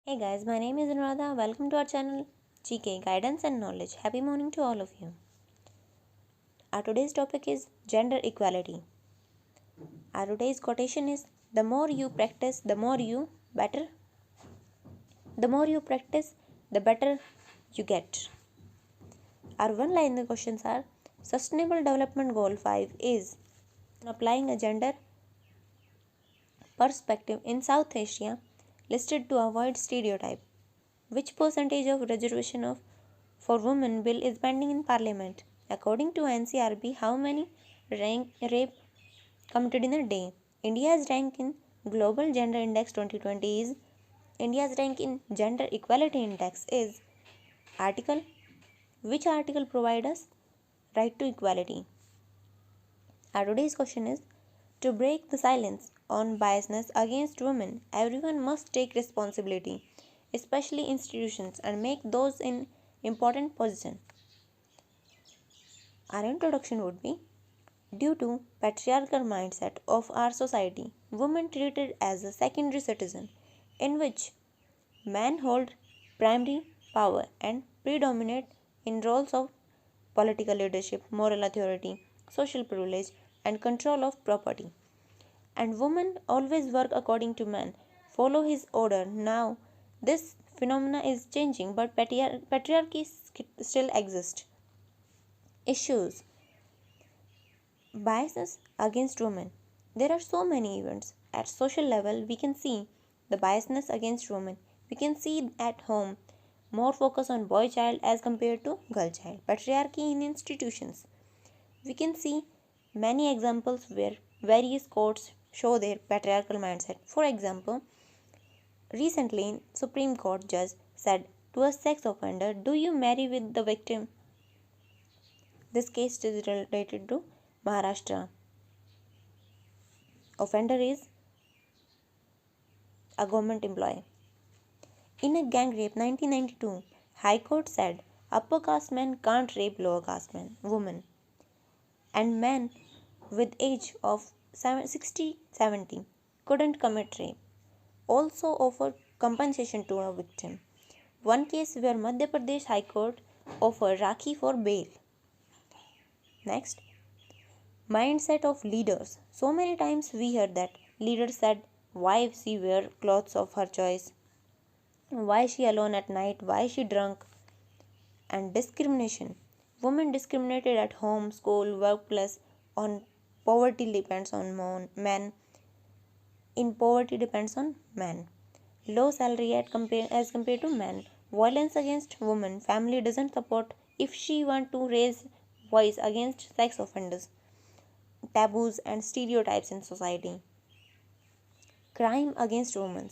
Hey guys, my name is Anuradha. Welcome to our channel GK Guidance and Knowledge. Happy morning to all of you. Our today's topic is gender equality. Our today's quotation is the more you practice, the more you practice, the better you get. Our one line questions are Sustainable Development Goal 5 is applying a gender perspective in South Asia listed to avoid stereotype. Which percentage of reservation for women bill is pending in parliament? According to NCRB, how many rape committed in a day? India's rank in Global Gender Index 2020 is India's rank in Gender Equality Index is article. Which article provides us right to equality? Our today's question is to break the silence on biasness against women, everyone must take responsibility, especially institutions, and make those in important positions. Our introduction would be due to patriarchal mindset of our society, women treated as a secondary citizen in which men hold primary power and predominate in roles of political leadership, moral authority, social privilege, and control of property. And women always work according to man, follow his order. Now, this phenomena is changing, but patriarchy still exists. Issues biases against women. There are so many events. At social level, we can see the biasness against women. We can see at home more focus on boy child as compared to girl child. Patriarchy in institutions. We can see many examples where various courts show their patriarchal mindset. For example, recently Supreme Court judge said to a sex offender, "Do you marry with the victim?" This case is related to Maharashtra. Offender is a government employee. In a gang rape 1992, High Court said upper caste men can't rape lower caste women, and men with age of 60-70 couldn't commit rape. Also offered compensation to a victim. One case where Madhya Pradesh High Court offered Rakhi for bail. Next, mindset of leaders. So many times we heard that leaders said, "Why she wear clothes of her choice? Why she alone at night? Why she drunk?" And discrimination. Women discriminated at home, school, workplace. On poverty depends on men. In poverty depends on men. Low salary as compared to men. Violence against women. Family doesn't support if she want to raise voice against sex offenders. Taboos and stereotypes in society. Crime against women.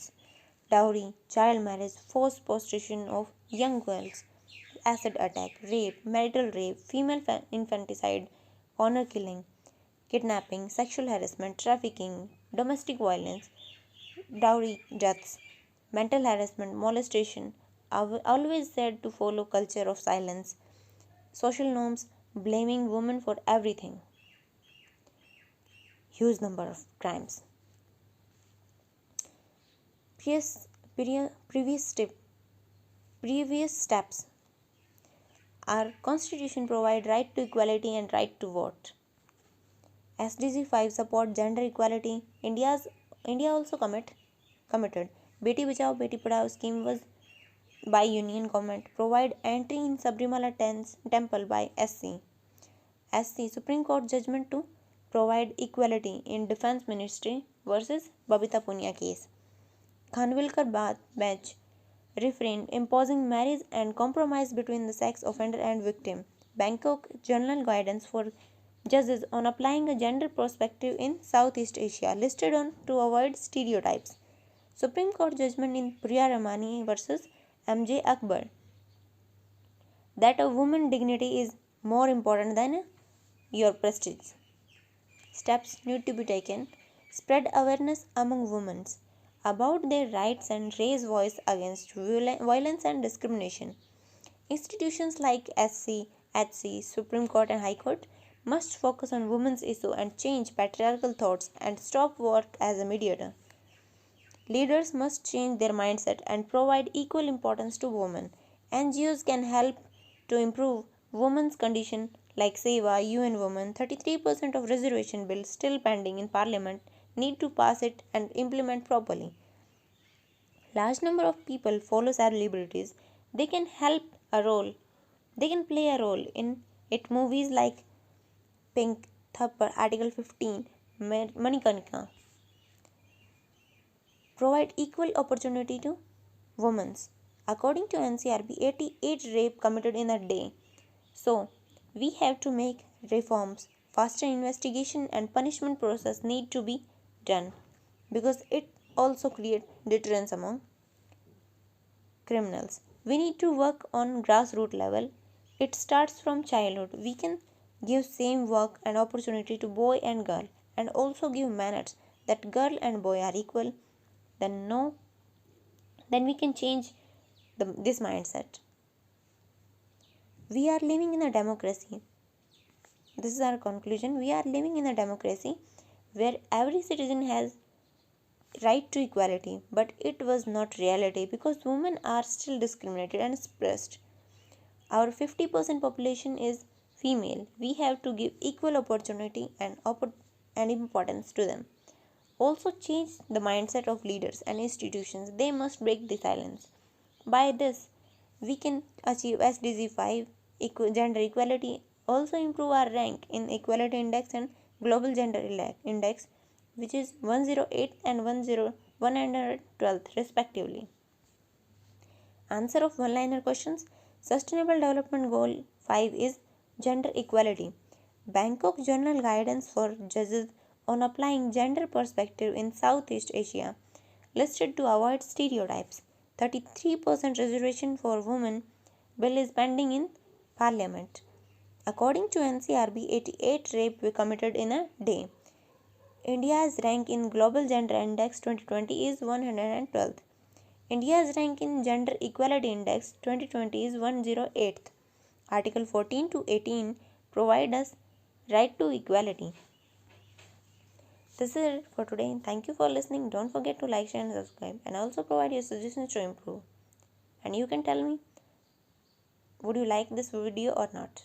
Dowry, child marriage, forced prostitution of young girls, acid attack, rape, marital rape, female infanticide, honor killing, kidnapping, sexual harassment, trafficking, domestic violence, dowry deaths, mental harassment, molestation, are always said to follow culture of silence, social norms, blaming women for everything, huge number of crimes. Previous, previous, step, previous steps. Our constitution provide right to equality and right to vote. SDG 5 support gender equality. India also committed. Beti Bachao Beti Padhao scheme was by Union government. Provide entry in Sabrimala temple by SC. Supreme Court judgment to provide equality in Defense Ministry versus Babita Punia case. Khanwilkar bench refrain imposing marriage and compromise between the sex offender and victim. Bangkok General Guidance for Judges on applying a gender perspective in Southeast Asia listed on to avoid stereotypes. Supreme Court judgment in Priya Ramani versus MJ Akbar that a woman's dignity is more important than your prestige. Steps need to be taken. Spread awareness among women about their rights and raise voice against violence and discrimination. Institutions like SC, HC, Supreme Court and High Court must focus on women's issue and change patriarchal thoughts and stop work as a mediator. Leaders must change their mindset and provide equal importance to women. NGOs can help to improve women's condition like SEVA, UN Women. 33% of reservation bills still pending in parliament need to pass it and implement properly. Large number of people follow celebrities. They can help a role. They can play a role in it movies like Pink, Thappar, Article 15, Manikarnika. Provide equal opportunity to women. According to NCRB, 88 rape committed in a day. So, we have to make reforms. Faster investigation and punishment process need to be done because it also creates deterrence among criminals. We need to work on grassroots level. It starts from childhood. We can give same work and opportunity to boy and girl and also give manners that girl and boy are equal. Then no, then we can change this mindset. We are living in a democracy. This is our conclusion. We are living in a democracy where every citizen has right to equality, but it was not reality because women are still discriminated and suppressed. Our 50% population is female. We have to give equal opportunity and importance to them. Also change the mindset of leaders and institutions. They must break the silence. By this, we can achieve SDG 5, gender equality, also improve our rank in Equality Index and Global Gender Index, which is 108th and 112th respectively. Answer of one-liner questions. Sustainable Development Goal 5 is gender equality. Bangkok Journal Guidance for Judges on Applying Gender Perspective in Southeast Asia listed to avoid stereotypes. 33% reservation for women bill is pending in parliament. According to NCRB, 88 rape were committed in a day. India's rank in Global Gender Index 2020 is 112th. India's rank in Gender Equality Index 2020 is 108th. Article 14 to 18 provide us right to equality. This is it for today. Thank you for listening. Don't forget to like, share and subscribe and also provide your suggestions to improve. And you can tell me, would you like this video or not?